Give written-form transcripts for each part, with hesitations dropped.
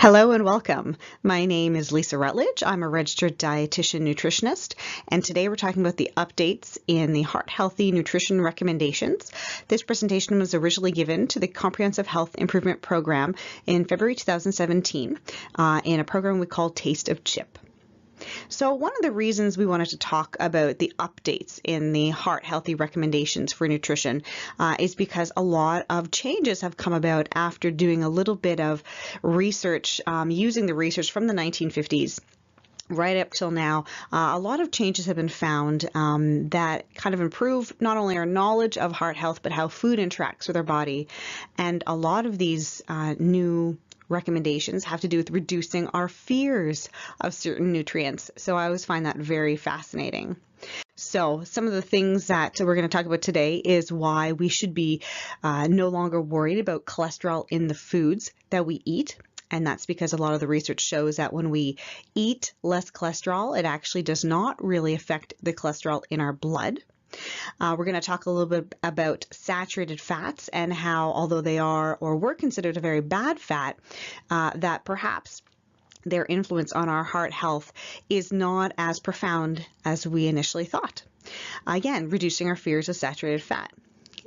Hello and welcome. My name is Lisa Rutledge. I'm a registered dietitian nutritionist, and today we're talking about the updates in the Heart Healthy Nutrition Recommendations. This presentation was originally given to the Comprehensive Health Improvement Program in February 2017 in a program we call Taste of CHIP. So one of the reasons we wanted to talk about the updates in the Heart Healthy recommendations for nutrition is because a lot of changes have come about after doing a little bit of research, using the research from the 1950s. Right up till now, a lot of changes have been found that kind of improve not only our knowledge of heart health, but how food interacts with our body. And a lot of these new recommendations have to do with reducing our fears of certain nutrients. So I always find that very fascinating. So some of the things that we're going to talk about today is why we should be no longer worried about cholesterol in the foods that we eat. And that's because a lot of the research shows that when we eat less cholesterol, it actually does not really affect the cholesterol in our blood. We're going to talk a little bit about saturated fats and how, although they are or were considered a very bad fat, that perhaps their influence on our heart health is not as profound as we initially thought. Again, reducing our fears of saturated fat.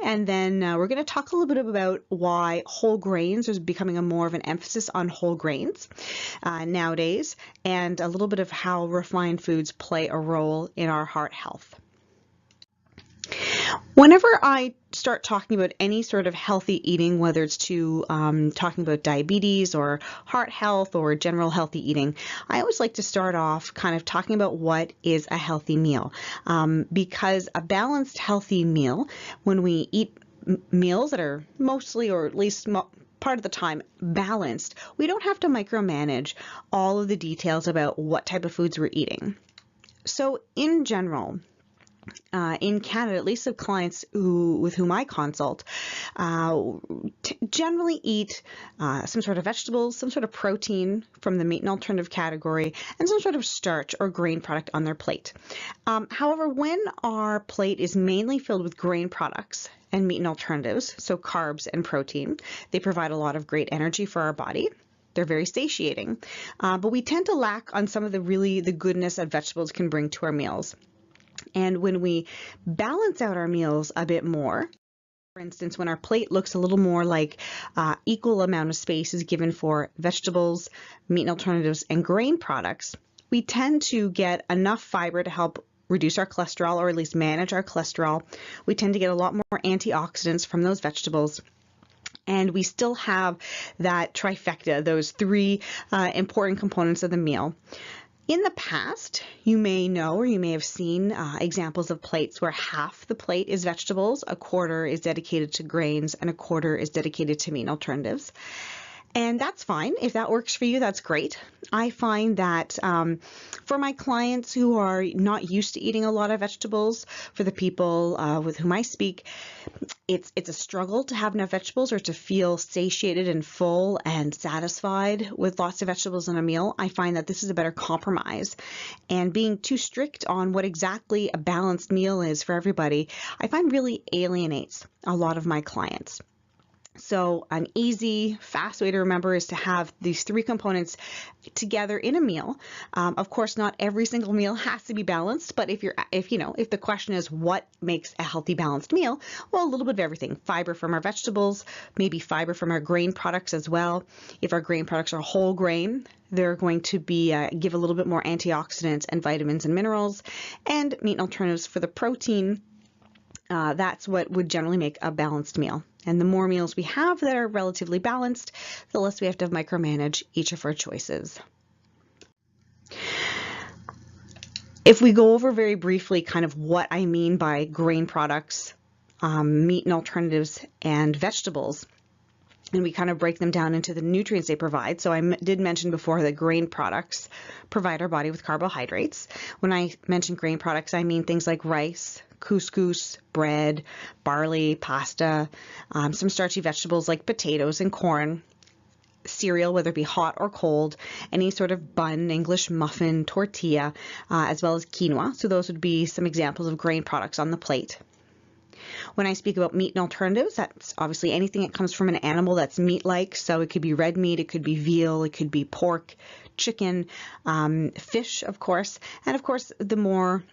And then we're going to talk a little bit about why whole grains is becoming more of an emphasis on whole grains nowadays, and a little bit of how refined foods play a role in our heart health. Whenever I start talking about any sort of healthy eating, whether it's to talking about diabetes or heart health or general healthy eating, I always like to start off kind of talking about what is a healthy meal, because a balanced healthy meal, when we eat meals that are mostly, or at least part of the time, balanced, we don't have to micromanage all of the details about what type of foods we're eating. So in general, in Canada, at least of clients with whom I consult, generally eat some sort of vegetables, some sort of protein from the meat and alternative category, and some sort of starch or grain product on their plate. However, when our plate is mainly filled with grain products and meat and alternatives, so carbs and protein, they provide a lot of great energy for our body. They're very satiating, but we tend to lack on some of the goodness that vegetables can bring to our meals. And when we balance out our meals a bit more, for instance, when our plate looks a little more like equal amount of space is given for vegetables, meat and alternatives, and grain products, we tend to get enough fiber to help reduce our cholesterol, or at least manage our cholesterol. We tend to get a lot more antioxidants from those vegetables. And we still have that trifecta, those three important components of the meal. In the past, you may know or you may have seen examples of plates where half the plate is vegetables, a quarter is dedicated to grains, and a quarter is dedicated to meat and alternatives. And that's fine. If that works for you, that's great. I find that for my clients who are not used to eating a lot of vegetables, for the people with whom I speak, it's a struggle to have enough vegetables or to feel satiated and full and satisfied with lots of vegetables in a meal. I find that this is a better compromise. And being too strict on what exactly a balanced meal is for everybody, I find really alienates a lot of my clients. So an easy, fast way to remember is to have these three components together in a meal. Of course, not every single meal has to be balanced, but if the question is what makes a healthy balanced meal, well, a little bit of everything. Fiber from our vegetables, maybe fiber from our grain products as well. If our grain products are whole grain, they're going to be give a little bit more antioxidants and vitamins and minerals, and meat and alternatives for the protein. That's what would generally make a balanced meal. And the more meals we have that are relatively balanced, the less we have to micromanage each of our choices. If we go over very briefly kind of what I mean by grain products, meat and alternatives, and vegetables, and we kind of break them down into the nutrients they provide. So I did mention before that grain products provide our body with carbohydrates. When I mention grain products, I mean things like rice, couscous, bread, barley, pasta, some starchy vegetables like potatoes and corn, cereal, whether it be hot or cold, any sort of bun, English muffin, tortilla, as well as quinoa. So those would be some examples of grain products on the plate. When I speak about meat and alternatives, that's obviously anything that comes from an animal that's meat-like. So it could be red meat, it could be veal, it could be pork, chicken, fish, of course, and of course the more,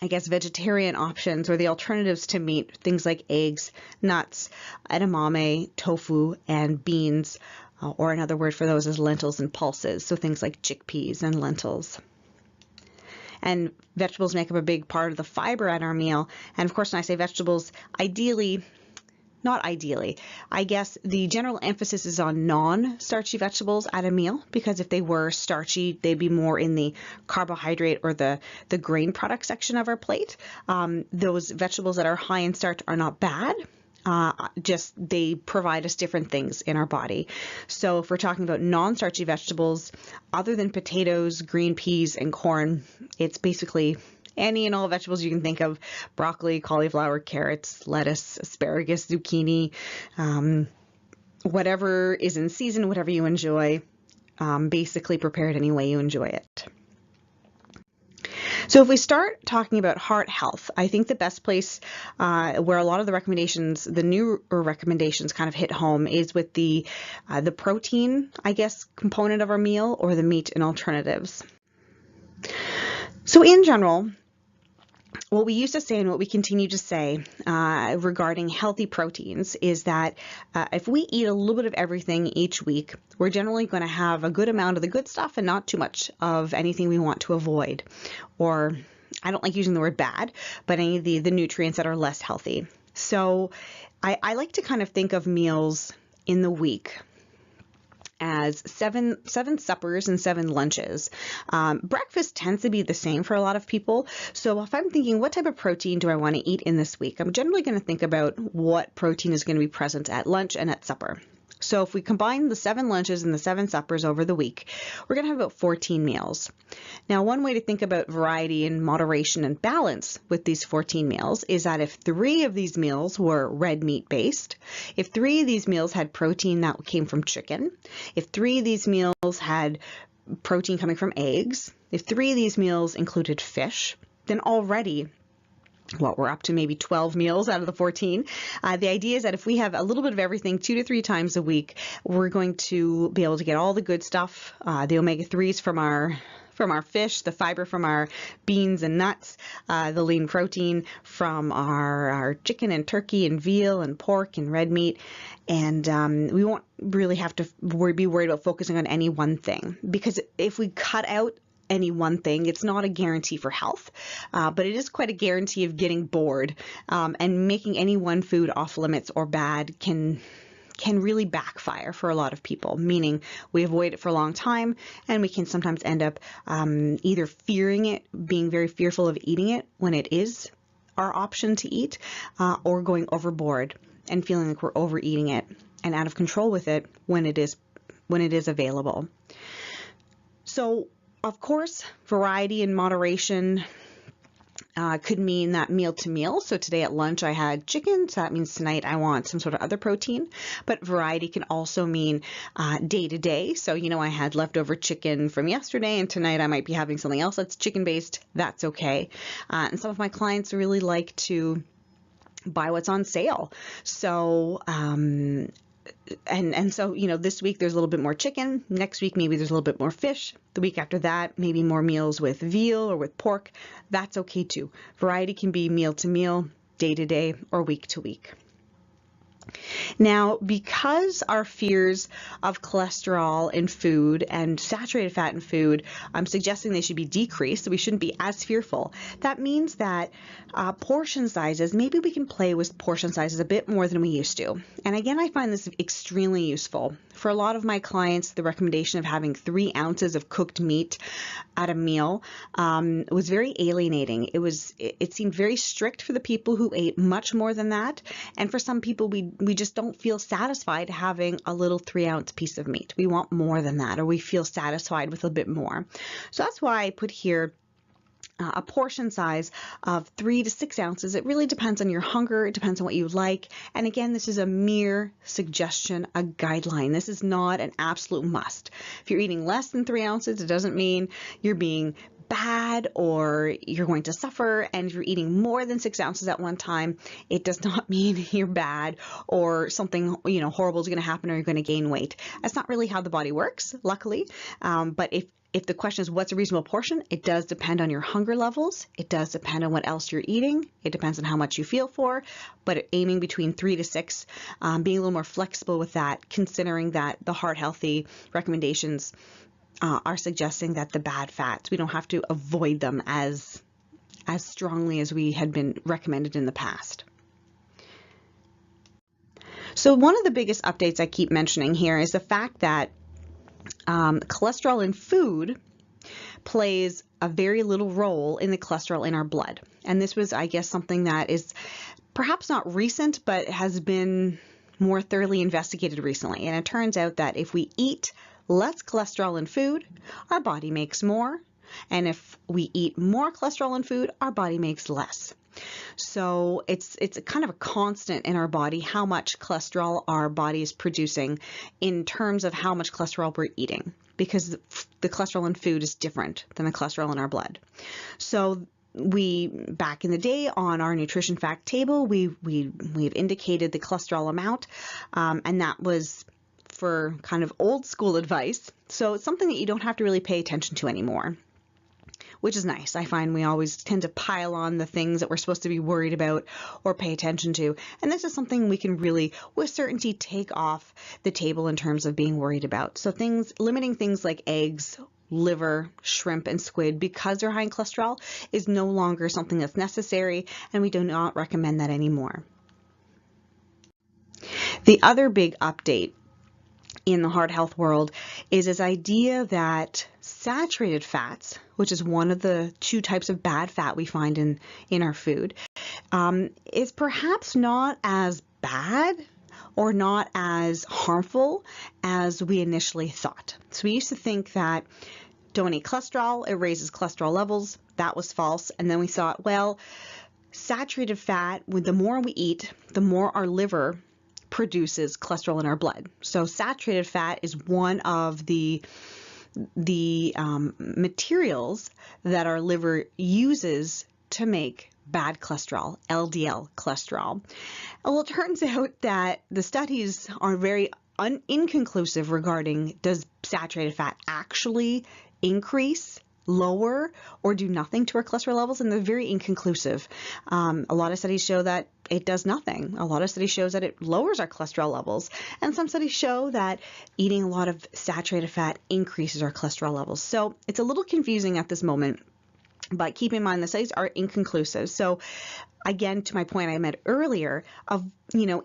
I guess, vegetarian options or the alternatives to meat, things like eggs, nuts, edamame, tofu, and beans, or another word for those is lentils and pulses, so things like chickpeas and lentils. And vegetables make up a big part of the fiber at our meal. And of course, when I say vegetables, not ideally, I guess the general emphasis is on non-starchy vegetables at a meal, because if they were starchy, they'd be more in the carbohydrate or the grain product section of our plate. Those vegetables that are high in starch are not bad. Just they provide us different things in our body. So if we're talking about non-starchy vegetables, other than potatoes, green peas, and corn, it's basically any and all vegetables you can think of: broccoli, cauliflower, carrots, lettuce, asparagus, zucchini, whatever is in season, whatever you enjoy, basically prepared any way you enjoy it. So if we start talking about heart health, I think the best place where a lot of the recommendations, the newer recommendations kind of hit home, is with the protein, I guess, component of our meal, or the meat and alternatives. So in general, what we used to say and what we continue to say regarding healthy proteins is that if we eat a little bit of everything each week, we're generally going to have a good amount of the good stuff and not too much of anything we want to avoid. Or, I don't like using the word bad, but any of the nutrients that are less healthy. So I like to kind of think of meals in the week as seven suppers and 7 lunches. Breakfast tends to be the same for a lot of people. So if I'm thinking, what type of protein do I want to eat in this week? I'm generally going to think about what protein is going to be present at lunch and at supper. So if we combine the 7 lunches and the 7 suppers over the week, we're going to have about 14 meals. Now, one way to think about variety and moderation and balance with these 14 meals is that if 3 of these meals were red meat based, if 3 of these meals had protein that came from chicken, if 3 of these meals had protein coming from eggs, if 3 of these meals included fish, then already we're up to maybe 12 meals out of the 14. The idea is that if we have a little bit of everything 2 to 3 times a week, we're going to be able to get all the good stuff, the omega-3s from our fish, the fiber from our beans and nuts, the lean protein from our chicken and turkey and veal and pork and red meat. And we won't really have to be worried about focusing on any one thing, because if we cut out any one thing, it's not a guarantee for health, but it is quite a guarantee of getting bored, and making any one food off limits or bad can really backfire for a lot of people, meaning we avoid it for a long time, and we can sometimes end up either fearing it, being very fearful of eating it when it is our option to eat, or going overboard and feeling like we're overeating it and out of control with it when it is available. So, of course, variety and moderation could mean that meal to meal. So today at lunch I had chicken, so that means tonight I want some sort of other protein. But variety can also mean day to day. So, I had leftover chicken from yesterday, and tonight I might be having something else that's chicken based. That's okay. And some of my clients really like to buy what's on sale. So, And so, this week there's a little bit more chicken. Next week, maybe there's a little bit more fish. The week after that, maybe more meals with veal or with pork. That's okay too. Variety can be meal to meal, day to day, or week to week. Now, because our fears of cholesterol in food and saturated fat in food, I'm suggesting they should be decreased, so we shouldn't be as fearful. That means that portion sizes, maybe we can play with portion sizes a bit more than we used to. And again, I find this extremely useful. For a lot of my clients, the recommendation of having 3 ounces of cooked meat at a meal was very alienating. It seemed very strict for the people who ate much more than that. And for some people, we just don't feel satisfied having a little 3-ounce piece of meat. We want more than that, or we feel satisfied with a bit more. So that's why I put here a portion size of 3 to 6 ounces. It really depends on your hunger. It depends on what you like. And again, this is a mere suggestion, a guideline. This is not an absolute must. If you're eating less than 3 ounces, it doesn't mean you're being bad or you're going to suffer, and if you're eating more than 6 ounces at one time, it does not mean you're bad or something, horrible is going to happen or you're going to gain weight. That's not really how the body works, luckily. But if the question is what's a reasonable portion, it does depend on your hunger levels. It does depend on what else you're eating. It depends on how much you feel for, but aiming between 3 to 6, being a little more flexible with that, considering that the heart healthy recommendations are suggesting that the bad fats, we don't have to avoid them as strongly as we had been recommended in the past. So one of the biggest updates I keep mentioning here is the fact that cholesterol in food plays a very little role in the cholesterol in our blood. And this was, I guess, something that is perhaps not recent, but has been more thoroughly investigated recently. And it turns out that if we eat less cholesterol in food, our body makes more. And if we eat more cholesterol in food, our body makes less. So it's kind of a constant in our body how much cholesterol our body is producing in terms of how much cholesterol we're eating, because the cholesterol in food is different than the cholesterol in our blood. So back in the day on our nutrition fact table, we've indicated the cholesterol amount, and that was for kind of old school advice. So it's something that you don't have to really pay attention to anymore, which is nice. I find we always tend to pile on the things that we're supposed to be worried about or pay attention to. And this is something we can really, with certainty, take off the table in terms of being worried about. So limiting things like eggs, liver, shrimp, and squid, because they're high in cholesterol, is no longer something that's necessary, and we do not recommend that anymore. The other big update in the heart health world is this idea that saturated fats, which is one of the 2 types of bad fat we find in our food, is perhaps not as bad or not as harmful as we initially thought. So we used to think that don't eat cholesterol, it raises cholesterol levels. That was false. And then we thought, well, saturated fat, the more we eat, the more our liver produces cholesterol in our blood. So saturated fat is one of the materials that our liver uses to make bad cholesterol, LDL cholesterol. Well, it turns out that the studies are very inconclusive regarding does saturated fat actually increase, lower, or do nothing to our cholesterol levels, and they're very inconclusive. A lot of studies show that it does nothing. A lot of studies show that it lowers our cholesterol levels, and some studies show that eating a lot of saturated fat increases our cholesterol levels. So it's a little confusing at this moment, but keep in mind the studies are inconclusive. So again, to my point I made earlier of,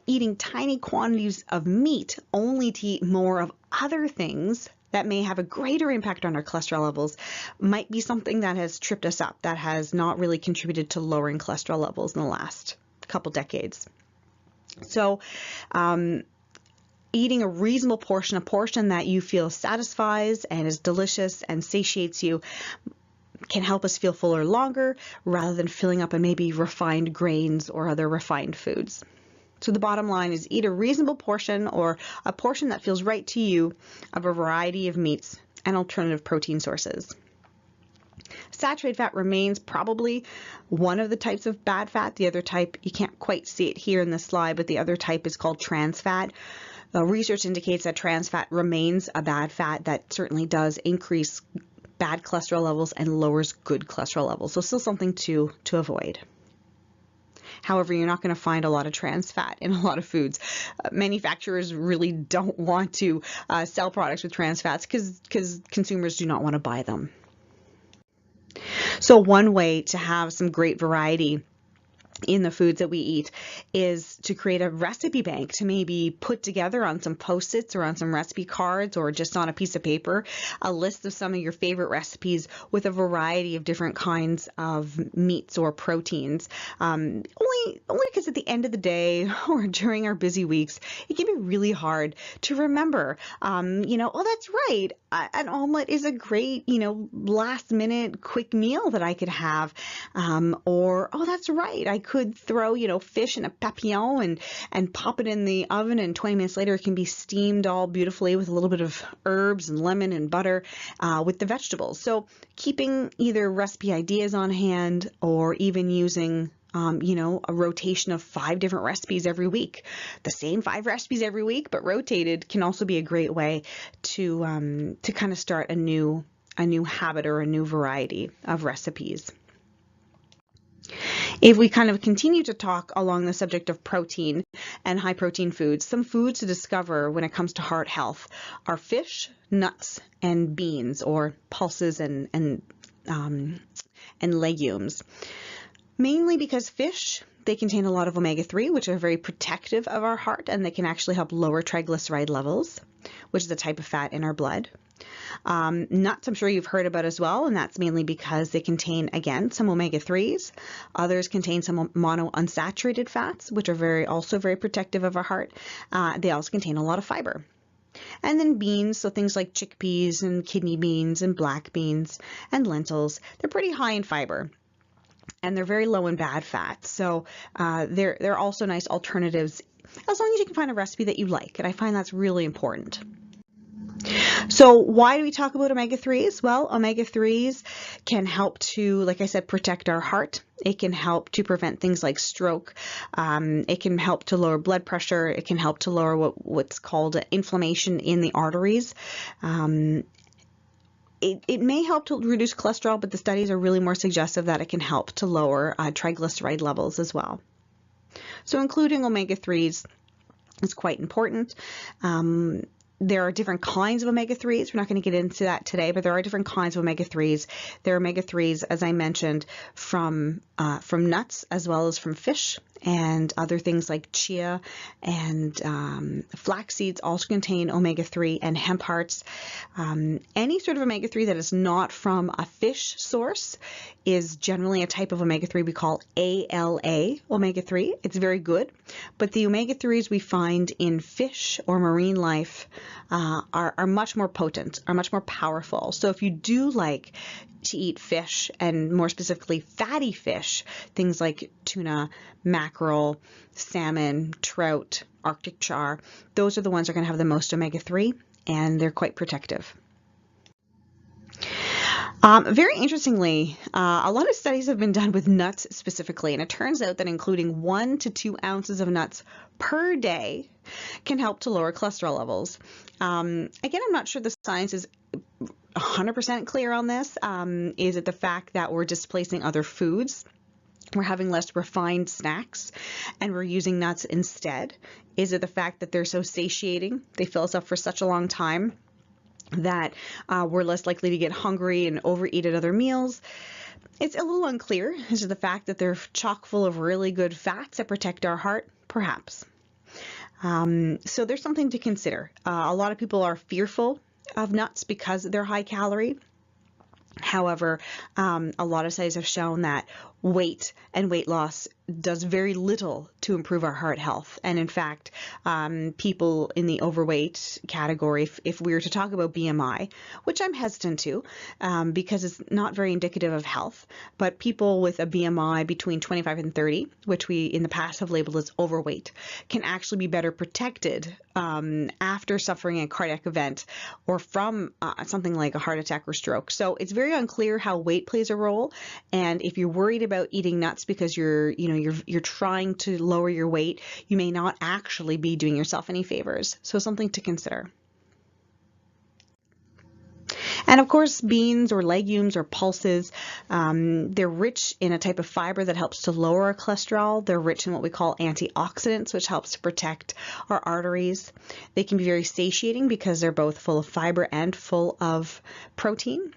eating tiny quantities of meat only to eat more of other things that may have a greater impact on our cholesterol levels might be something that has tripped us up, that has not really contributed to lowering cholesterol levels in the last couple decades. So eating a reasonable portion, a portion that you feel satisfies and is delicious and satiates you, can help us feel fuller longer rather than filling up on maybe refined grains or other refined foods. So the bottom line is eat a reasonable portion, or a portion that feels right to you, of a variety of meats and alternative protein sources. Saturated fat remains probably one of the types of bad fat. The other type, you can't quite see it here in this slide, but the other type is called trans fat. Research indicates that trans fat remains a bad fat that certainly does increase bad cholesterol levels and lowers good cholesterol levels. So still something to avoid. However, you're not going to find a lot of trans fat in a lot of foods. Manufacturers really don't want to sell products with trans fats because consumers do not want to buy them. So one way to have some great variety in the foods that we eat is to create a recipe bank, to maybe put together on some Post-its or on some recipe cards or just on a piece of paper a list of some of your favorite recipes with a variety of different kinds of meats or proteins. Only because at the end of the day or during our busy weeks, it can be really hard to remember, oh, that's right, an omelet is a great, last minute quick meal that I could have, or, oh, that's right, I could throw, fish in a papillon and pop it in the oven, and 20 minutes later it can be steamed all beautifully with a little bit of herbs and lemon and butter with the vegetables. So keeping either recipe ideas on hand or even using a rotation of 5 different recipes every week. The same 5 recipes every week, but rotated, can also be a great way to kind of start a new habit or a new variety of recipes. If we kind of continue to talk along the subject of protein and high protein foods, some foods to discover when it comes to heart health are fish, nuts, and beans, or pulses and legumes. Mainly because fish, they contain a lot of omega-3, which are very protective of our heart, and they can actually help lower triglyceride levels, which is a type of fat in our blood. Nuts, I'm sure you've heard about as well, and that's mainly because they contain, again, some omega-3s. Others contain some monounsaturated fats, which are also very protective of our heart. They also contain a lot of fiber. And then beans, so things like chickpeas and kidney beans and black beans and lentils, they're pretty high in fiber. And they're very low in bad fats, so they're also nice alternatives as long as you can find a recipe that you like, and I find that's really important. So why do we talk about omega-3s? Well, omega-3s can help to, like I said, protect our heart. It can help to prevent things like stroke. It can help to lower blood pressure. It can help to lower what's called inflammation in the arteries. It may help to reduce cholesterol, but the studies are really more suggestive that it can help to lower triglyceride levels as well. So including omega-3s is quite important. There are different kinds of omega-3s. We're not going to get into that today, but there are different kinds of omega-3s. There are omega-3s, as I mentioned, from nuts as well as from fish, and other things like chia and flax seeds also contain omega-3, and hemp hearts. Any sort of omega-3 that is not from a fish source is generally a type of omega-3 we call ALA omega-3. It's very good, but the omega-3s we find in fish or marine life are much more potent, are much more powerful. So if you do like to eat fish, and more specifically fatty fish, things like tuna, mackerel, salmon, trout, Arctic char, those are the ones that are going to have the most omega-3, and they're quite protective. Very interestingly, a lot of studies have been done with nuts specifically, and it turns out that including 1 to 2 ounces of nuts per day can help to lower cholesterol levels. Again, I'm not sure the science is 100% clear on this. Is it the fact that we're displacing other foods? We're having less refined snacks and we're using nuts instead? Is it the fact that they're so satiating? They fill us up for such a long time that we're less likely to get hungry and overeat at other meals? It's a little unclear. Is it the fact that they're chock full of really good fats that protect our heart? Perhaps. So there's something to consider. A lot of people are fearful of nuts because they're high calorie. However, a lot of studies have shown that weight and weight loss does very little to improve our heart health. And in fact, people in the overweight category, if we were to talk about BMI, which I'm hesitant to because it's not very indicative of health, but people with a BMI between 25 and 30, which we in the past have labeled as overweight, can actually be better protected after suffering a cardiac event or from something like a heart attack or stroke. So it's very unclear how weight plays a role. And if you're worried about eating nuts because you're trying to lower your weight, you may not actually be doing yourself any favors. So something to consider. And of course, beans or legumes or pulses, they're rich in a type of fiber that helps to lower our cholesterol. They're rich in what we call antioxidants, which helps to protect our arteries. They can be very satiating because they're both full of fiber and full of protein.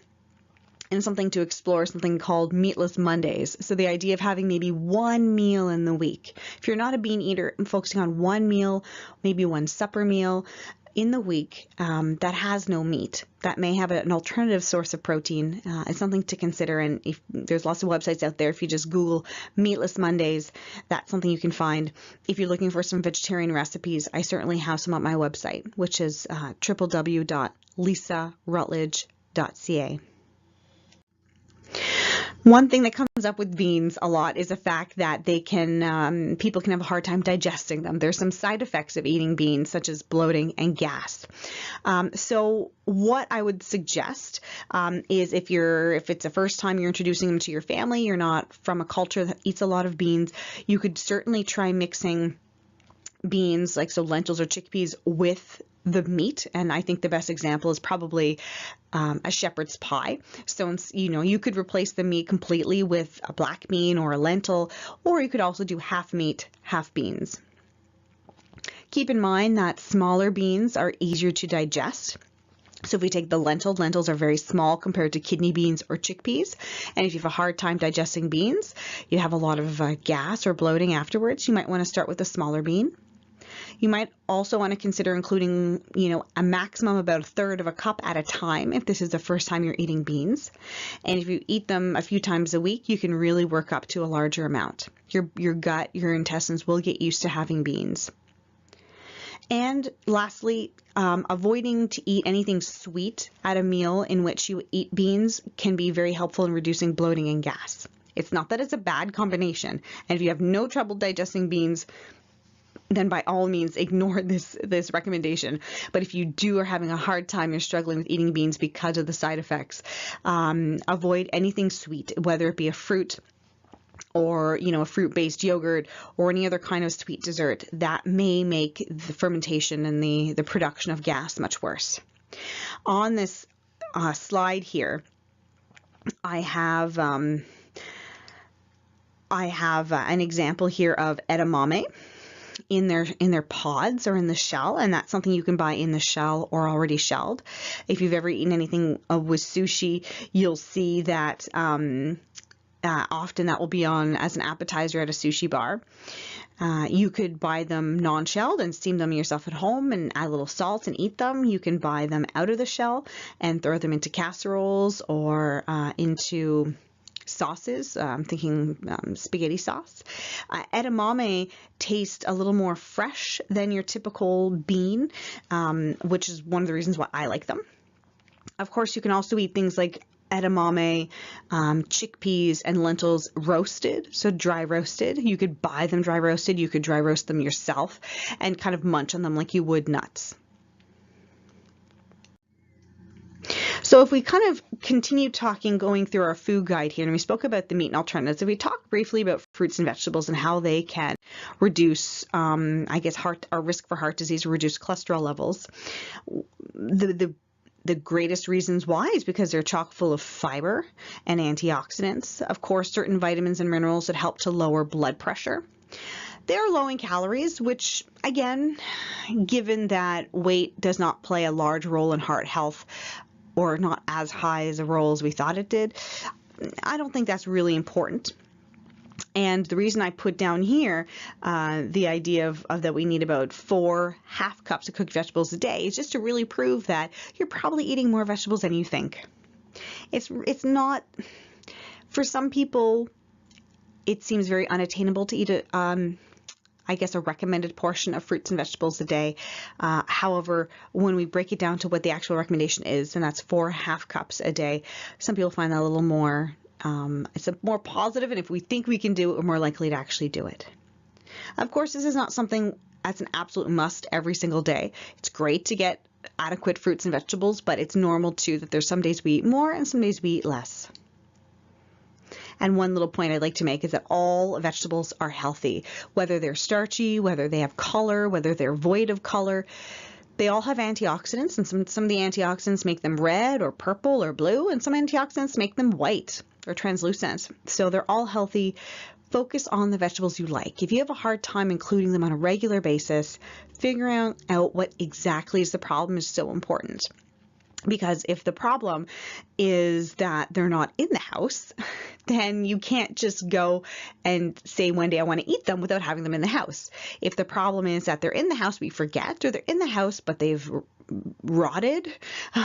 And something to explore, something called meatless Mondays. So the idea of having maybe one meal in the week. If you're not a bean eater, and focusing on one meal, maybe one supper meal in the week that has no meat, that may have an alternative source of protein, is something to consider. And if there's lots of websites out there, if you just Google meatless Mondays, that's something you can find. If you're looking for some vegetarian recipes, I certainly have some on my website, which is www.lisarutledge.ca. One thing that comes up with beans a lot is the fact that they can, people can have a hard time digesting them. There's some side effects of eating beans, such as bloating and gas. So what I would suggest is if it's the first time you're introducing them to your family, you're not from a culture that eats a lot of beans, you could certainly try mixing beans, so lentils or chickpeas, with the meat. And I think the best example is probably a shepherd's pie. So, you could replace the meat completely with a black bean or a lentil, or you could also do half meat, half beans. Keep in mind that smaller beans are easier to digest. So if we take the lentils are very small compared to kidney beans or chickpeas. And if you have a hard time digesting beans, you have a lot of gas or bloating afterwards, you might want to start with a smaller bean. You might also want to consider including, a maximum about 1/3 of a cup at a time if this is the first time you're eating beans. And if you eat them a few times a week, you can really work up to a larger amount. Your gut, your intestines will get used to having beans. And lastly, avoiding to eat anything sweet at a meal in which you eat beans can be very helpful in reducing bloating and gas. It's not that it's a bad combination. And if you have no trouble digesting beans, then by all means ignore this recommendation. But if you are having a hard time, you're struggling with eating beans because of the side effects, avoid anything sweet, whether it be a fruit or a fruit-based yogurt or any other kind of sweet dessert that may make the fermentation and the production of gas much worse. On this slide here, I have an example here of edamame in their pods or in the shell, and that's something you can buy in the shell or already shelled. If you've ever eaten anything with sushi, you'll see that often that will be on as an appetizer at a sushi bar. You could buy them non-shelled and steam them yourself at home and add a little salt and eat them. You can buy them out of the shell and throw them into casseroles or into sauces. I'm thinking spaghetti sauce. Edamame tastes a little more fresh than your typical bean, which is one of the reasons why I like them. Of course, you can also eat things like edamame, chickpeas, and lentils roasted, so dry roasted. You could buy them dry roasted. You could dry roast them yourself and kind of munch on them like you would nuts. So if we kind of continue going through our food guide here, and we spoke about the meat and alternatives, if we talk briefly about fruits and vegetables and how they can reduce, our risk for heart disease or reduce cholesterol levels, the greatest reasons why is because they're chock full of fiber and antioxidants. Of course, certain vitamins and minerals that help to lower blood pressure. They're low in calories, which, again, given that weight does not play a large role in heart health, or not as high as a role as we thought it did, I don't think that's really important. And the reason I put down here the idea of that we need about 4 half cups of cooked vegetables a day is just to really prove that you're probably eating more vegetables than you think. It's not, for some people, it seems very unattainable to eat a recommended portion of fruits and vegetables a day. However, when we break it down to what the actual recommendation is, and that's 4 half cups a day, some people find that a little more, it's more positive, and if we think we can do it, we're more likely to actually do it. Of course, this is not something that's an absolute must every single day. It's great to get adequate fruits and vegetables, but it's normal too that there's some days we eat more and some days we eat less. And one little point I'd like to make is that all vegetables are healthy, whether they're starchy, whether they have color, whether they're void of color. They all have antioxidants, and some of the antioxidants make them red or purple or blue, and some antioxidants make them white or translucent. So they're all healthy. Focus on the vegetables you like. If you have a hard time including them on a regular basis, figuring out what exactly is the problem is so important. Because if the problem is that they're not in the house, then you can't just go and say one day I want to eat them without having them in the house. If the problem is that they're in the house, we forget, or they're in the house but they've rotted,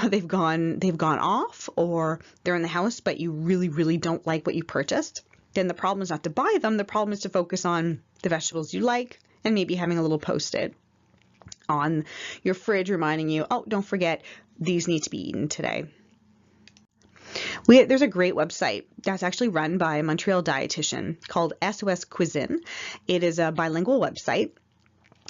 they've gone off, or they're in the house but you really, really don't like what you purchased, then the problem is not to buy them. The problem is to focus on the vegetables you like and maybe having a little post-it on your fridge reminding you, oh, don't forget, these need to be eaten today. There's a great website that's actually run by a Montreal dietitian called SOS Cuisine. It is a bilingual website.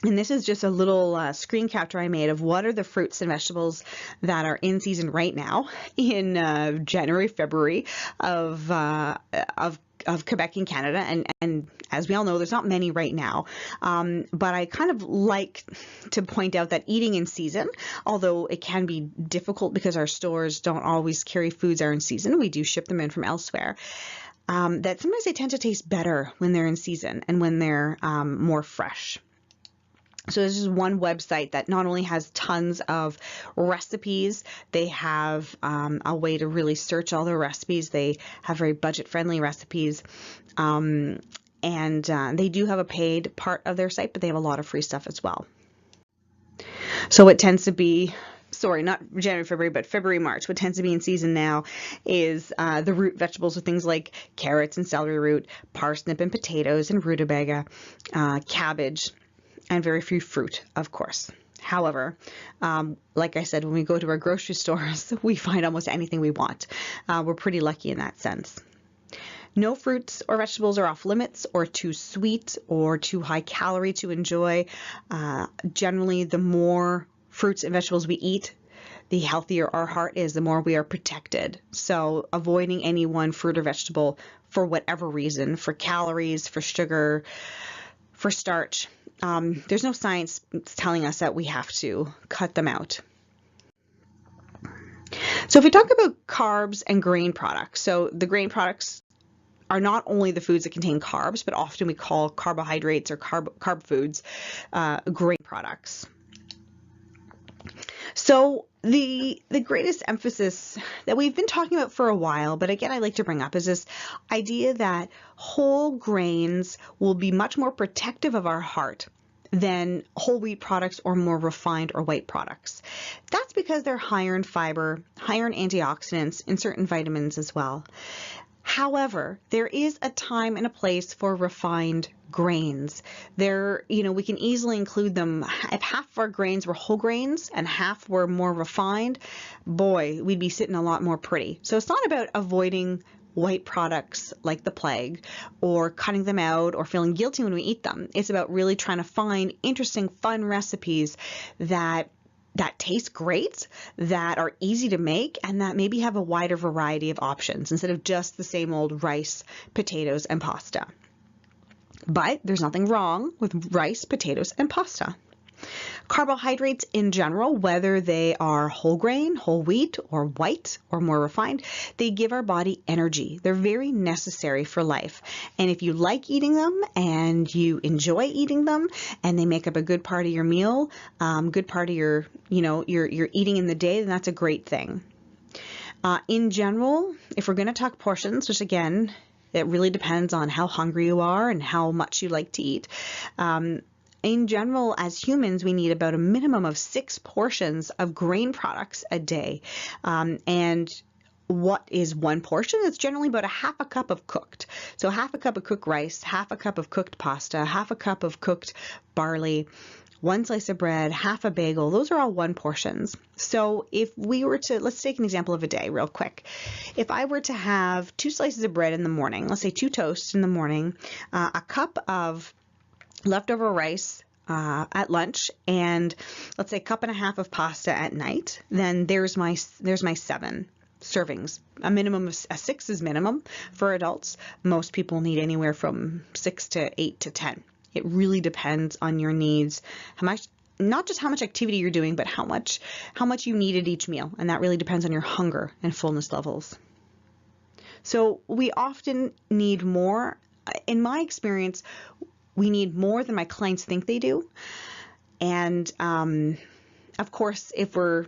And this is just a little screen capture I made of what are the fruits and vegetables that are in season right now in January, February of Quebec and Canada. And as we all know, there's not many right now. But I kind of like to point out that eating in season, although it can be difficult because our stores don't always carry foods that are in season, we do ship them in from elsewhere. That sometimes they tend to taste better when they're in season and when they're more fresh. So this is one website that not only has tons of recipes, they have a way to really search all the recipes. They have very budget-friendly recipes, and they do have a paid part of their site, but they have a lot of free stuff as well. So it tends to be, sorry, not January, February, but February, March. What tends to be in season now is the root vegetables with things like carrots and celery root, parsnip and potatoes and rutabaga, cabbage, and very few fruit, of course. However, like I said, when we go to our grocery stores, we find almost anything we want. We're pretty lucky in that sense. No fruits or vegetables are off limits or too sweet or too high calorie to enjoy. Generally, the more fruits and vegetables we eat, the healthier our heart is, the more we are protected. So avoiding any one fruit or vegetable for whatever reason, for calories, for sugar, for starch, there's no science telling us that we have to cut them out. So if we talk about carbs and grain products, so the grain products are not only the foods that contain carbs, but often we call carbohydrates or carb foods grain products. So the greatest emphasis that we've been talking about for a while, but again, I like to bring up is this idea that whole grains will be much more protective of our heart than whole wheat products or more refined or white products. That's because they're higher in fiber, higher in antioxidants, and certain vitamins as well. However, there is a time and a place for refined grains. We can easily include them. If half of our grains were whole grains and half were more refined, boy, we'd be sitting a lot more pretty. So it's not about avoiding white products like the plague or cutting them out or feeling guilty when we eat them. It's about really trying to find interesting, fun recipes that taste great, that are easy to make, and that maybe have a wider variety of options instead of just the same old rice, potatoes, and pasta. But there's nothing wrong with rice, potatoes, and pasta. Carbohydrates in general, whether they are whole grain, whole wheat, or white, or more refined, they give our body energy. They're very necessary for life. And if you like eating them and you enjoy eating them and they make up a good part of your meal, good part of your eating in the day, then that's a great thing. In general, if we're going to talk portions, which again, it really depends on how hungry you are and how much you like to eat. In general, as humans, we need about a minimum of 6 portions of grain products a day. And what is one portion? It's generally about a half a cup of cooked. So half a cup of cooked rice, half a cup of cooked pasta, half a cup of cooked barley, 1 slice of bread, half a bagel. Those are all 1 portions. So if we were to, let's take an example of a day real quick. If I were to have 2 slices of bread in the morning, let's say 2 toasts in the morning, a cup of leftover rice at lunch, and let's say 1.5 cups of pasta at night, then there's my 7 servings. A minimum of 6 is minimum for adults. Most people need anywhere from 6 to 8 to 10. It really depends on your needs, not just how much activity you're doing, but how much you need at each meal, and that really depends on your hunger and fullness levels. So we often need more. In my experience, we need more than my clients think they do. And of course, if we're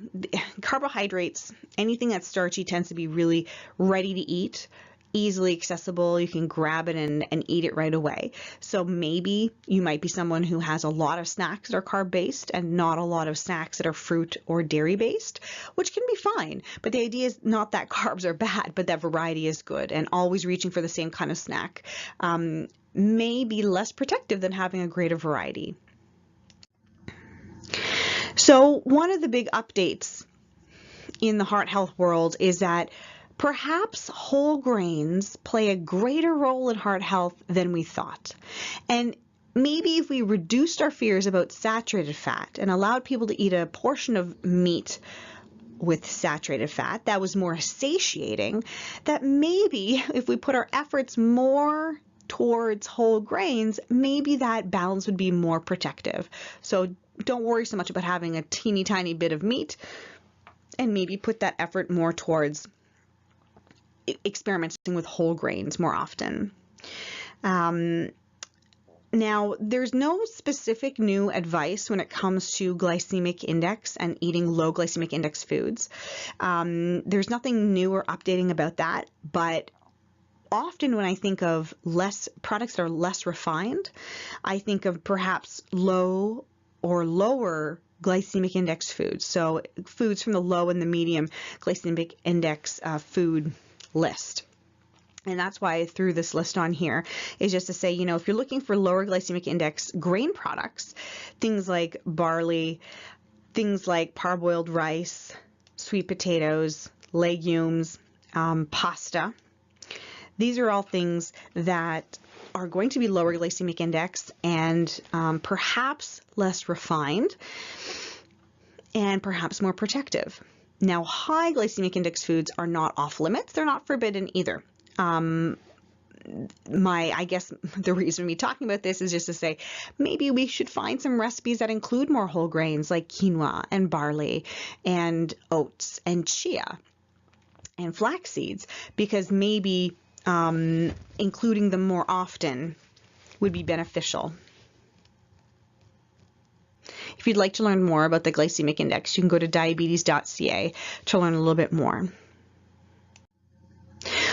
carbohydrates, anything that's starchy tends to be really ready to eat, easily accessible. You can grab it and eat it right away. So maybe you might be someone who has a lot of snacks that are carb-based and not a lot of snacks that are fruit or dairy-based, which can be fine. But the idea is not that carbs are bad, but that variety is good, and always reaching for the same kind of snack may be less protective than having a greater variety. So one of the big updates in the heart health world is that perhaps whole grains play a greater role in heart health than we thought. And maybe if we reduced our fears about saturated fat and allowed people to eat a portion of meat with saturated fat that was more satiating, that maybe if we put our efforts more towards whole grains, maybe that balance would be more protective. So don't worry so much about having a teeny tiny bit of meat, and maybe put that effort more towards experimenting with whole grains more often. Now, there's no specific new advice when it comes to glycemic index and eating low glycemic index foods. There's nothing new or updating about that, but often when I think of products that are less refined, I think of perhaps low or lower glycemic index foods. So foods from the low and the medium glycemic index food list. And that's why I threw this list on here, is just to say, you know, if you're looking for lower glycemic index grain products, things like barley, things like parboiled rice, sweet potatoes, legumes, pasta, these are all things that are going to be lower glycemic index and perhaps less refined and perhaps more protective. Now, high glycemic index foods are not off limits. They're not forbidden either. I guess the reason me talking about this is just to say maybe we should find some recipes that include more whole grains like quinoa and barley and oats and chia and flax seeds, because maybe including them more often would be beneficial. If you'd like to learn more about the glycemic index, you can go to diabetes.ca to learn a little bit more.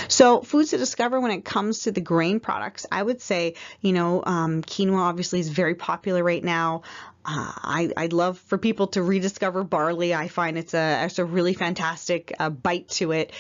So foods to discover when it comes to the grain products, I would say, you know, quinoa obviously is very popular right now. I'd love for people to rediscover barley. I find it's a really fantastic bite to it.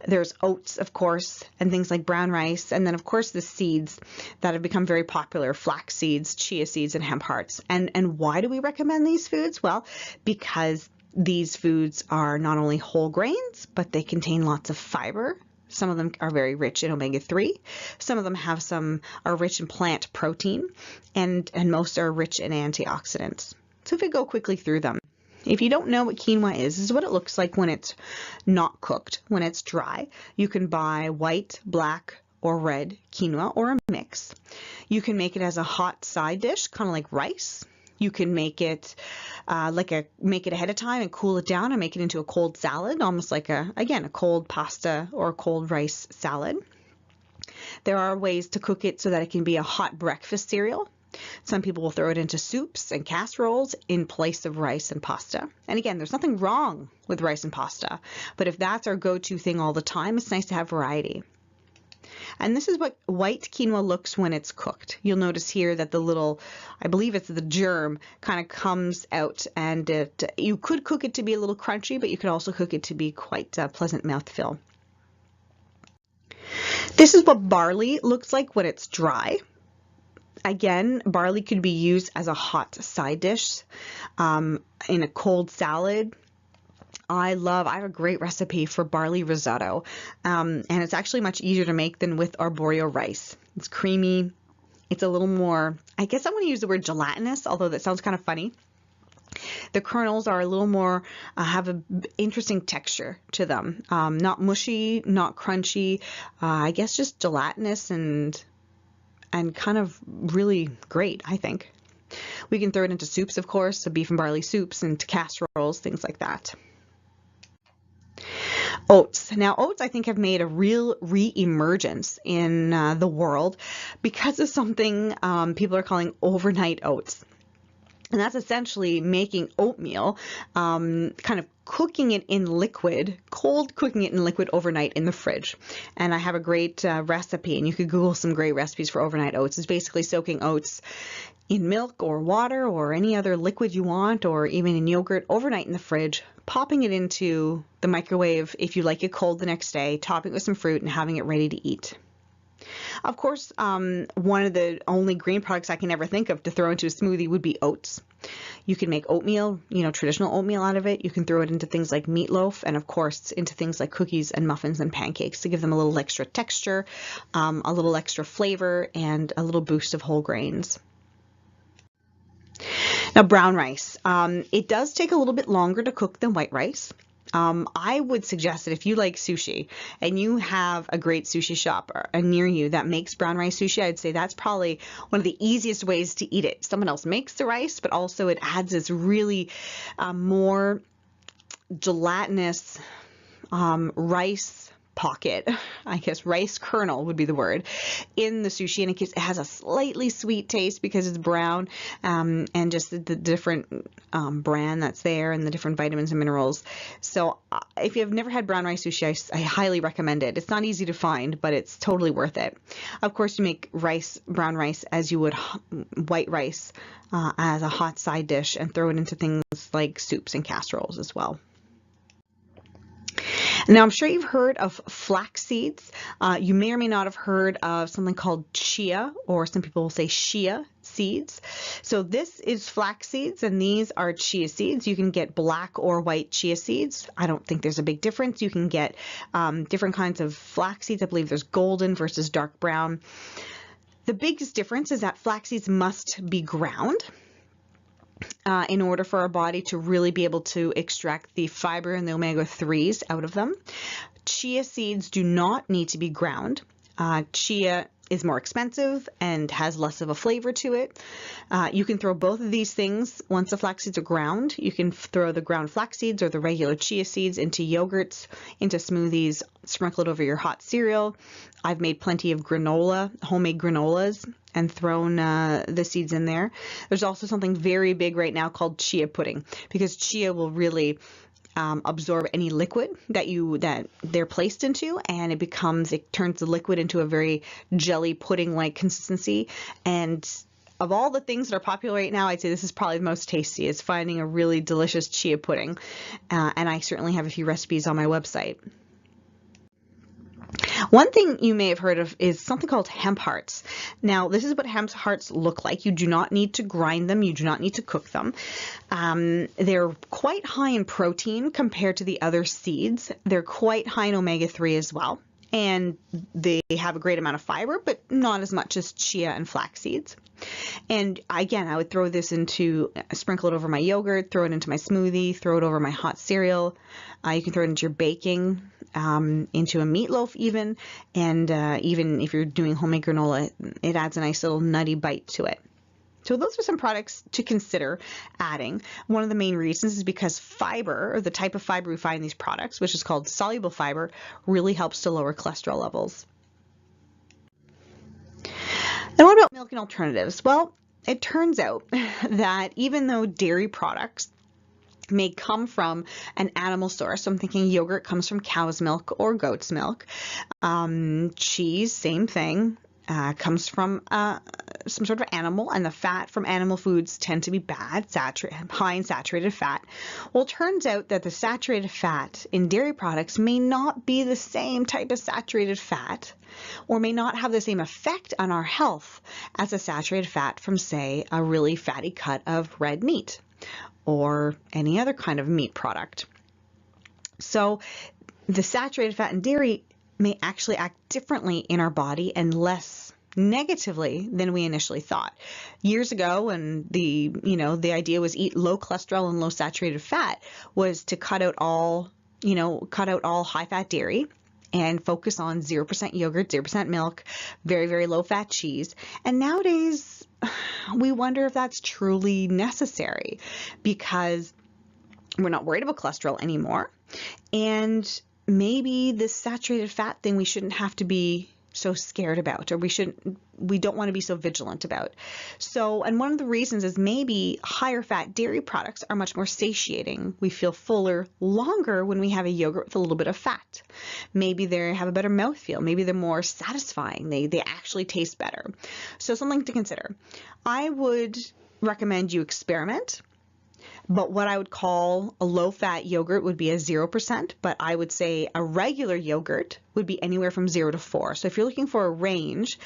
There's oats, of course, and things like brown rice. And then, of course, the seeds that have become very popular, flax seeds, chia seeds, and hemp hearts. And why do we recommend these foods? Well, because these foods are not only whole grains, but they contain lots of fiber. Some of them are very rich in omega-3. Some of them are rich in plant protein, and most are rich in antioxidants. So if we go quickly through them, if you don't know what quinoa is, this is what it looks like when it's not cooked, when it's dry. You can buy white, black, or red quinoa or a mix. You can make it as a hot side dish, kind of like rice. You can make it make it ahead of time and cool it down and make it into a cold salad, almost like a cold pasta or a cold rice salad. There are ways to cook it so that it can be a hot breakfast cereal. Some people will throw it into soups and casseroles in place of rice and pasta. And again, there's nothing wrong with rice and pasta, but if that's our go-to thing all the time, it's nice to have variety. And this is what white quinoa looks when it's cooked. You'll notice here that the little, I believe it's the germ, kind of comes out, and you could cook it to be a little crunchy, but you could also cook it to be quite a pleasant mouthfeel. This is what barley looks like when it's dry. Again, barley could be used as a hot side dish in a cold salad. I have a great recipe for barley risotto, and it's actually much easier to make than with arborio rice. It's creamy. It's a little more, I guess I'm going to use the word gelatinous, although that sounds kind of funny. The kernels are a little more, have an interesting texture to them. Not mushy, not crunchy, I guess just gelatinous and kind of really great, I think. We can throw it into soups, of course, so beef and barley soups, into casseroles, things like that. Oats. Now, oats, I think, have made a real re-emergence in the world because of something people are calling overnight oats. And that's essentially making oatmeal, kind of cooking it in liquid, cold cooking it in liquid overnight in the fridge. And I have a great recipe, and you could Google some great recipes for overnight oats. It's basically soaking oats in milk or water or any other liquid you want, or even in yogurt overnight in the fridge, popping it into the microwave if you like it cold the next day, topping it with some fruit, and having it ready to eat. Of course, one of the only grain products I can ever think of to throw into a smoothie would be oats. You can make oatmeal, traditional oatmeal out of it. You can throw it into things like meatloaf, and of course into things like cookies and muffins and pancakes to give them a little extra texture, a little extra flavor, and a little boost of whole grains. Now, brown rice. It does take a little bit longer to cook than white rice. I would suggest that if you like sushi and you have a great sushi shop near you that makes brown rice sushi, I'd say that's probably one of the easiest ways to eat it. Someone else makes the rice, but also it adds this really more gelatinous rice pocket, I guess rice kernel would be the word, in the sushi, and it has a slightly sweet taste because it's brown, and just the different bran that's there and the different vitamins and minerals. So if you've never had brown rice sushi, I highly recommend it. It's not easy to find, but it's totally worth it. Of course, you make brown rice as you would white rice, as a hot side dish, and throw it into things like soups and casseroles as well. Now, I'm sure you've heard of flax seeds. You may or may not have heard of something called chia, or some people will say shea seeds. So this is flax seeds, and these are chia seeds. You can get black or white chia seeds. I don't think there's a big difference. You can get different kinds of flax seeds. I believe there's golden versus dark brown. The biggest difference is that flax seeds must be ground in order for our body to really be able to extract the fiber and the omega-3s out of them. Chia seeds do not need to be ground. Chia is more expensive and has less of a flavor to it. You can throw both of these things once the flax seeds are ground. You can throw the ground flax seeds or the regular chia seeds into yogurts, into smoothies, sprinkle it over your hot cereal. I've made plenty of granola, homemade granolas, and thrown the seeds in there. There's also something very big right now called chia pudding, because chia will really absorb any liquid that they're placed into, and it turns the liquid into a very jelly pudding-like consistency. And of all the things that are popular right now, I'd say this is probably the most tasty, is finding a really delicious chia pudding. And I certainly have a few recipes on my website. One thing you may have heard of is something called hemp hearts. Now, this is what hemp hearts look like. You do not need to grind them. You do not need to cook them. They're quite high in protein compared to the other seeds. They're quite high in omega-3 as well. And they have a great amount of fiber, but not as much as chia and flax seeds. And again, I would throw this sprinkle it over my yogurt, throw it into my smoothie, throw it over my hot cereal. You can throw it into your baking, into a meatloaf even, and even if you're doing homemade granola, it adds a nice little nutty bite to it. So those are some products to consider adding. One of the main reasons is because fiber, or the type of fiber we find in these products, which is called soluble fiber, really helps to lower cholesterol levels. Now, what about milk and alternatives? Well, it turns out that even though dairy products may come from an animal source, so I'm thinking yogurt comes from cow's milk or goat's milk, cheese, same thing, comes from some sort of animal, and the fat from animal foods tend to be bad, high in saturated fat. Well, it turns out that the saturated fat in dairy products may not be the same type of saturated fat, or may not have the same effect on our health as a saturated fat from, say, a really fatty cut of red meat or any other kind of meat product. So the saturated fat in dairy may actually act differently in our body and less negatively than we initially thought. Years ago, when the idea was eat low cholesterol and low saturated fat, was to cut out all high fat dairy and focus on 0% yogurt, 0% milk, very, very low fat cheese. And nowadays, we wonder if that's truly necessary, because we're not worried about cholesterol anymore. And maybe this saturated fat thing we shouldn't have to be so scared about, or we don't want to be so vigilant about. So, and one of the reasons is maybe higher fat dairy products are much more satiating. We feel fuller longer when we have a yogurt with a little bit of fat. Maybe they have a better mouthfeel. Maybe they're more satisfying. They actually taste better. So something to consider. I would recommend you experiment. But what I would call a low-fat yogurt would be a 0%, but I would say a regular yogurt would be anywhere from 0 to 4. So if you're looking for a range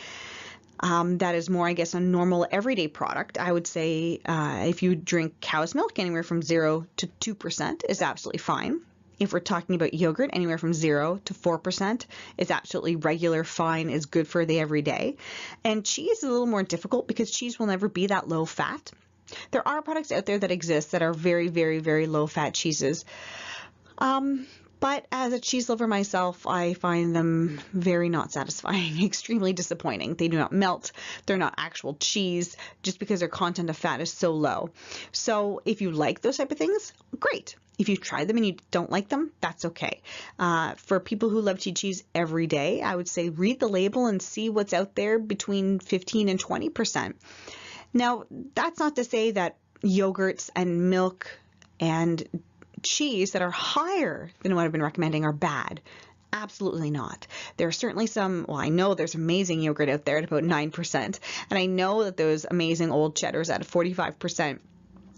that is more, I guess, a normal everyday product, I would say if you drink cow's milk, anywhere from 0 to 2% is absolutely fine. If we're talking about yogurt, anywhere from 0 to 4% is absolutely regular, fine, is good for the everyday. And cheese is a little more difficult because cheese will never be that low fat. There are products out there that exist that are very, very, very low fat cheeses. But as a cheese lover myself, I find them very not satisfying, extremely disappointing. They do not melt. They're not actual cheese just because their content of fat is so low. So if you like those type of things, great. If you've tried them and you don't like them, that's okay. For people who love to eat cheese every day, I would say read the label and see what's out there between 15 and 20%. Now, that's not to say that yogurts and milk and cheese that are higher than what I've been recommending are bad. Absolutely not. There are certainly some, well, I know there's amazing yogurt out there at about 9%, and I know that those amazing old cheddars at 45%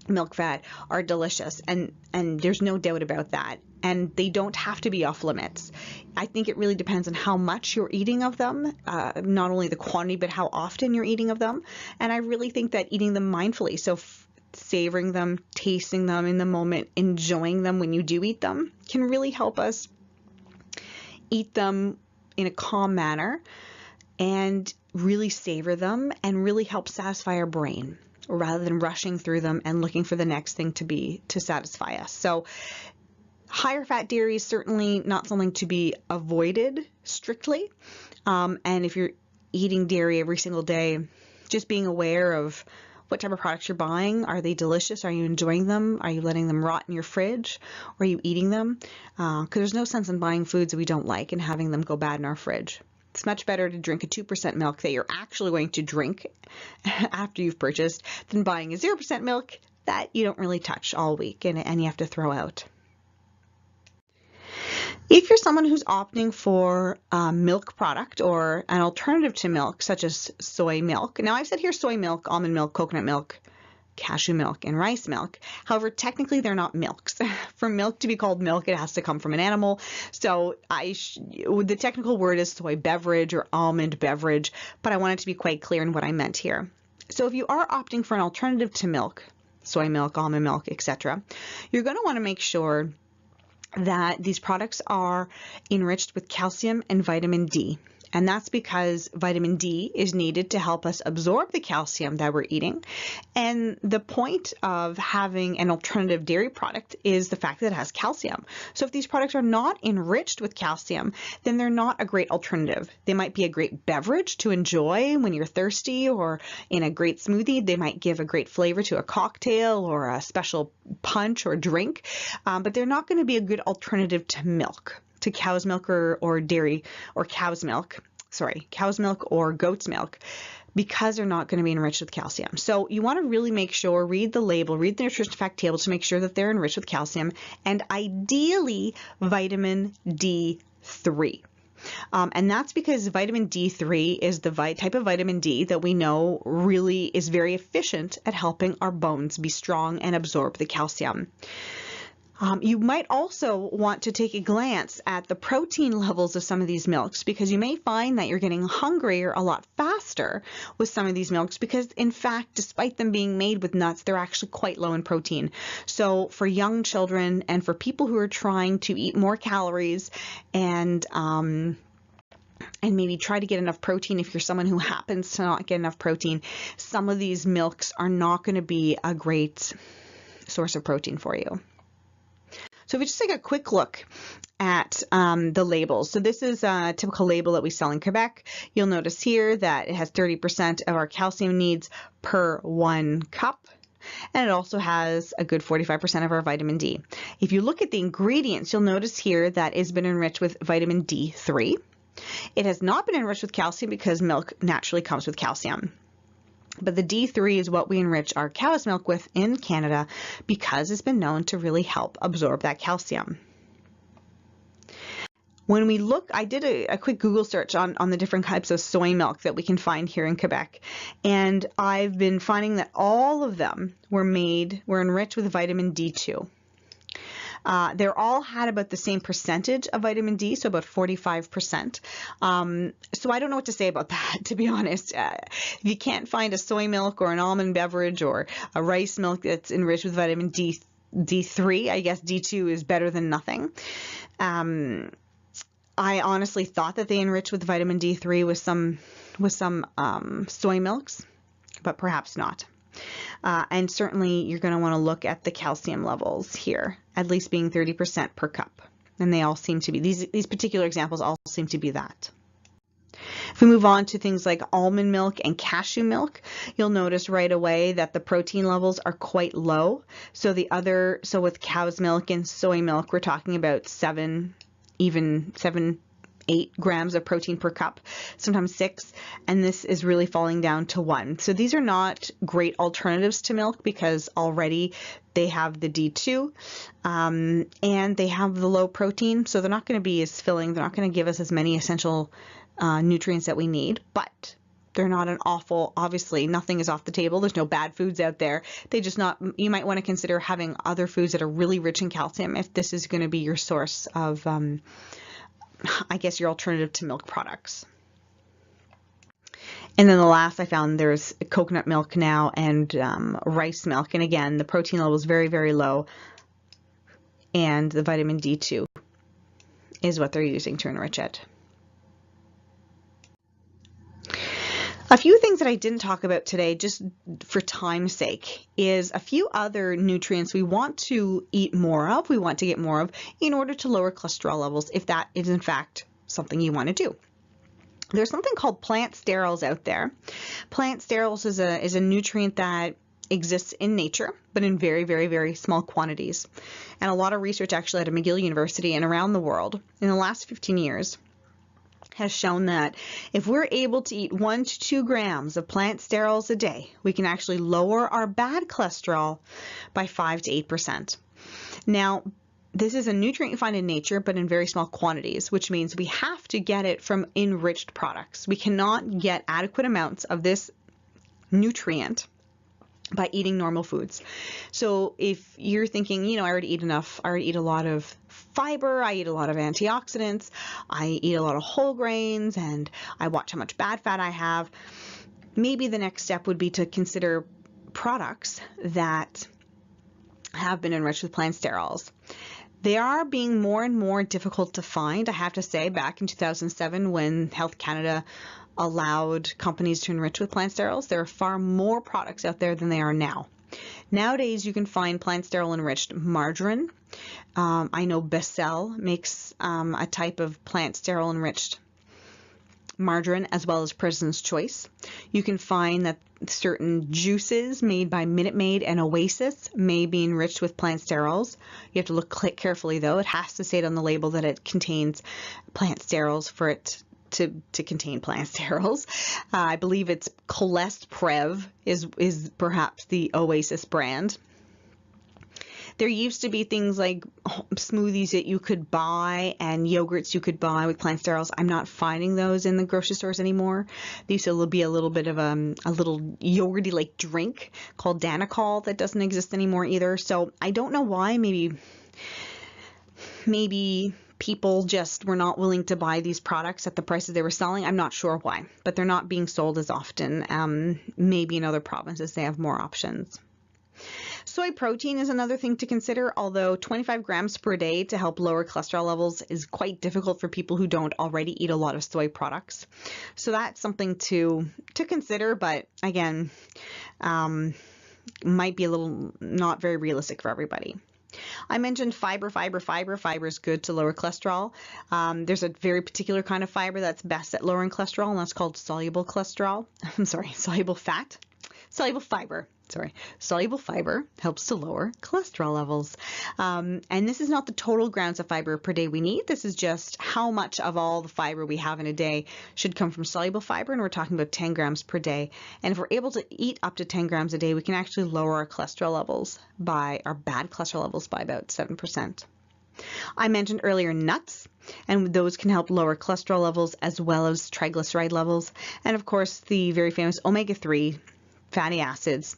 milk fat are delicious, and there's no doubt about that. And they don't have to be off limits. I think it really depends on how much you're eating of them, not only the quantity, but how often you're eating of them. And I really think that eating them mindfully, so savoring them, tasting them in the moment, enjoying them when you do eat them, can really help us eat them in a calm manner and really savor them and really help satisfy our brain rather than rushing through them and looking for the next thing to satisfy us. So higher fat dairy is certainly not something to be avoided strictly. And if you're eating dairy every single day, just being aware of what type of products you're buying. Are they delicious? Are you enjoying them? Are you letting them rot in your fridge? Or are you eating them? Because there's no sense in buying foods that we don't like and having them go bad in our fridge. It's much better to drink a 2% milk that you're actually going to drink after you've purchased than buying a 0% milk that you don't really touch all week and you have to throw out. If you're someone who's opting for a milk product or an alternative to milk, such as soy milk. Now I've said here soy milk, almond milk, coconut milk, cashew milk, and rice milk. However, technically they're not milks. For milk to be called milk, it has to come from an animal. So the technical word is soy beverage or almond beverage, but I wanted to be quite clear in what I meant here. So if you are opting for an alternative to milk, soy milk, almond milk, etc., you're going to want to make sure that these products are enriched with calcium and vitamin D. And that's because vitamin D is needed to help us absorb the calcium that we're eating. And the point of having an alternative dairy product is the fact that it has calcium. So if these products are not enriched with calcium, then they're not a great alternative. They might be a great beverage to enjoy when you're thirsty or in a great smoothie. They might give a great flavor to a cocktail or a special punch or drink, but they're not going to be a good alternative to milk. To cow's milk or dairy or cow's milk or goat's milk, because they're not going to be enriched with calcium. So you want to really make sure, read the label, read the nutrition fact table to make sure that they're enriched with calcium and ideally vitamin D3. And that's because vitamin D3 is the type of vitamin D that we know really is very efficient at helping our bones be strong and absorb the calcium. You might also want to take a glance at the protein levels of some of these milks, because you may find that you're getting hungrier a lot faster with some of these milks because, in fact, despite them being made with nuts, they're actually quite low in protein. So for young children and for people who are trying to eat more calories and maybe try to get enough protein, if you're someone who happens to not get enough protein, some of these milks are not going to be a great source of protein for you. So if we just take a quick look at the labels. So this is a typical label that we sell in Quebec. You'll notice here that it has 30% of our calcium needs per 1 cup. And it also has a good 45% of our vitamin D. If you look at the ingredients, you'll notice here that it's been enriched with vitamin D3. It has not been enriched with calcium because milk naturally comes with calcium. But the D3 is what we enrich our cow's milk with in Canada because it's been known to really help absorb that calcium. When we look, I did a quick Google search on the different types of soy milk that we can find here in Quebec, and I've been finding that all of them were enriched with vitamin D2. They're all had about the same percentage of vitamin D, so about 45%. So I don't know what to say about that, to be honest. If you can't find a soy milk or an almond beverage or a rice milk that's enriched with vitamin D3, I guess D2 is better than nothing. I honestly thought that they enriched with vitamin D3 with some soy milks, but perhaps not. And certainly you're going to want to look at the calcium levels here, at least being 30% per cup. And they all seem to be, these particular examples all seem to be that. If we move on to things like almond milk and cashew milk, you'll notice right away that the protein levels are quite low. So with cow's milk and soy milk, we're talking about 8 grams of protein per cup, sometimes 6, and this is really falling down to 1. So these are not great alternatives to milk because already they have the D2 and they have the low protein, so they're not going to be as filling. They're not going to give us as many essential nutrients that we need, but they're not an awful, obviously nothing is off the table. There's no bad foods out there. You might want to consider having other foods that are really rich in calcium if this is going to be your source of I guess your alternative to milk products. And then the last I found, there's coconut milk now and rice milk. And again, the protein level is very, very low. And the vitamin D2 is what they're using to enrich it. A few things that I didn't talk about today, just for time's sake, is a few other nutrients we want to eat more of, we want to get more of, in order to lower cholesterol levels, if that is in fact something you want to do. There's something called plant sterols out there. Plant sterols is a nutrient that exists in nature, but in very, very, very small quantities. And a lot of research actually at McGill University and around the world in the last 15 years has shown that if we're able to eat 1 to 2 grams of plant sterols a day, we can actually lower our bad cholesterol by 5 to 8%. Now, this is a nutrient you find in nature, but in very small quantities, which means we have to get it from enriched products. We cannot get adequate amounts of this nutrient by eating normal foods. So if you're thinking, I already eat enough, I already eat a lot of fiber, I eat a lot of antioxidants, I eat a lot of whole grains, and I watch how much bad fat I have, maybe the next step would be to consider products that have been enriched with plant sterols. They are being more and more difficult to find, I have to say. Back in 2007, when Health Canada allowed companies to enrich with plant sterols, there are far more products out there than there are now. Nowadays, you can find plant sterol enriched margarine. I know Becel makes a type of plant sterol enriched margarine, as well as President's Choice. You can find that certain juices made by Minute Maid and Oasis may be enriched with plant sterols. You have to look carefully, though. It has to say on the label that it contains plant sterols for it to contain plant sterols. I believe it's Colest Prev is perhaps the Oasis brand. There used to be things like smoothies that you could buy and yogurts you could buy with plant sterols. I'm not finding those in the grocery stores anymore. There used to be a little bit of a little yogurty like drink called Danicol that doesn't exist anymore either. So I don't know why. Maybe people just were not willing to buy these products at the prices they were selling. I'm not sure why, but they're not being sold as often. Maybe in other provinces they have more options. Soy protein is another thing to consider, although 25 grams per day to help lower cholesterol levels is quite difficult for people who don't already eat a lot of soy products. So that's something to consider, but again, might be a little not very realistic for everybody. I mentioned fiber. Fiber is good to lower cholesterol. There's a very particular kind of fiber that's best at lowering cholesterol, and that's called soluble cholesterol. I'm sorry, soluble fat. Soluble fiber. Soluble fiber helps to lower cholesterol levels. And this is not the total grams of fiber per day we need. This is just how much of all the fiber we have in a day should come from soluble fiber, and we're talking about 10 grams per day. And if we're able to eat up to 10 grams a day, we can actually lower our cholesterol levels our bad cholesterol levels by about 7%. I mentioned earlier nuts, and those can help lower cholesterol levels as well as triglyceride levels. And of course, the very famous omega-3 fatty acids,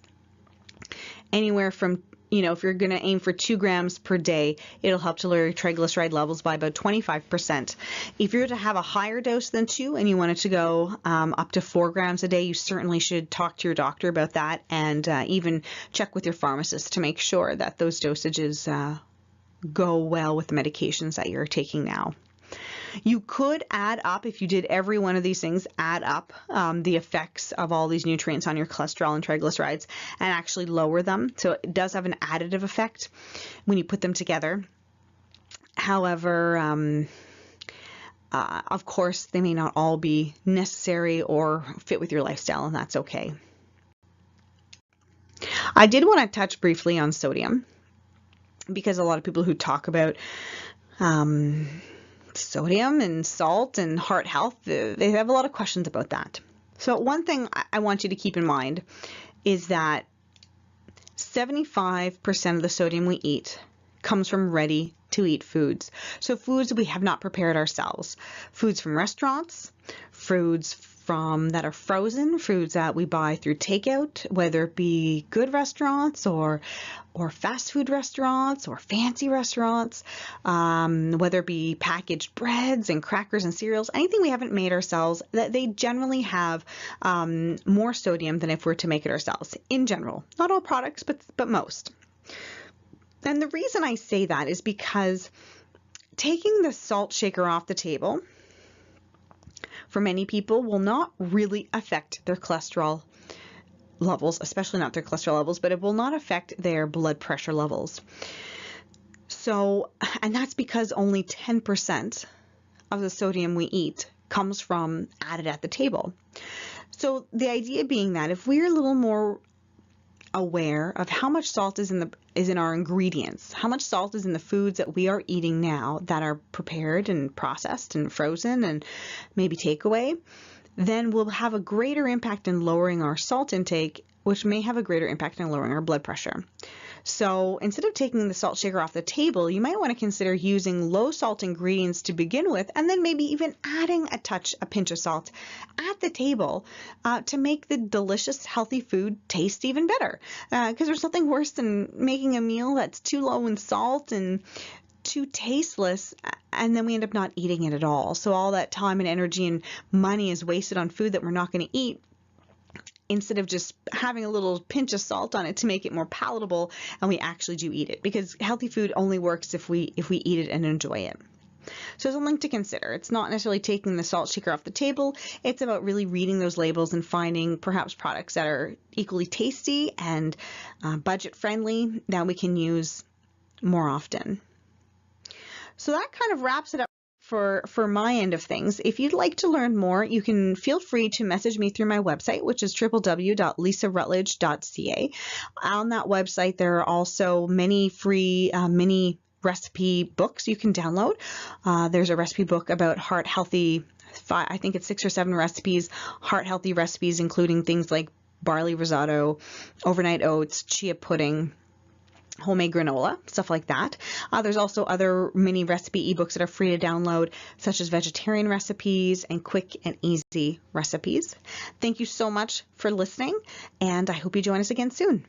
anywhere from, if you're going to aim for 2 grams per day, it'll help to lower your triglyceride levels by about 25%. If you're to have a higher dose than 2 and you want it to go up to 4 grams a day, you certainly should talk to your doctor about that, and even check with your pharmacist to make sure that those dosages go well with the medications that you're taking now. You could add up, if you did every one of these things, add up the effects of all these nutrients on your cholesterol and triglycerides and actually lower them. So it does have an additive effect when you put them together. However, of course, they may not all be necessary or fit with your lifestyle, and that's okay. I did want to touch briefly on sodium, because a lot of people who talk about sodium and salt and heart health, they have a lot of questions about that. So one thing I want you to keep in mind is that 75% of the sodium we eat comes from ready-to-eat foods. So foods we have not prepared ourselves. Foods from restaurants, foods that are frozen, foods that we buy through takeout, whether it be good restaurants or fast food restaurants or fancy restaurants, whether it be packaged breads and crackers and cereals, anything we haven't made ourselves, that they generally have more sodium than if we're to make it ourselves in general. Not all products, but most. And the reason I say that is because taking the salt shaker off the table for many people will not really affect their cholesterol levels, especially not their cholesterol levels, but it will not affect their blood pressure levels. So, and that's because only 10% of the sodium we eat comes from added at the table. So the idea being that if we're a little more aware of how much salt is in our ingredients, how much salt is in the foods that we are eating now that are prepared and processed and frozen and maybe takeaway, then we'll have a greater impact in lowering our salt intake, which may have a greater impact in lowering our blood pressure. So instead of taking the salt shaker off the table, you might want to consider using low salt ingredients to begin with, and then maybe even adding a pinch of salt at the table to make the delicious, healthy food taste even better. Because there's nothing worse than making a meal that's too low in salt and too tasteless, and then we end up not eating it at all. So all that time and energy and money is wasted on food that we're not going to eat, instead of just having a little pinch of salt on it to make it more palatable and we actually do eat it, because healthy food only works if we eat it and enjoy it. So something to consider. It's not necessarily taking the salt shaker off the table. It's about really reading those labels and finding perhaps products that are equally tasty and budget friendly that we can use more often. So that kind of wraps it up for my end of things. If you'd like to learn more, you can feel free to message me through my website, which is www.lisarutledge.ca. On that website, there are also many free mini recipe books you can download. There's a recipe book about heart healthy, I think it's 6 or 7 recipes, heart healthy recipes, including things like barley risotto, overnight oats, chia pudding, homemade granola, stuff like that. There's also other mini recipe ebooks that are free to download, such as vegetarian recipes and quick and easy recipes. Thank you so much for listening, and I hope you join us again soon.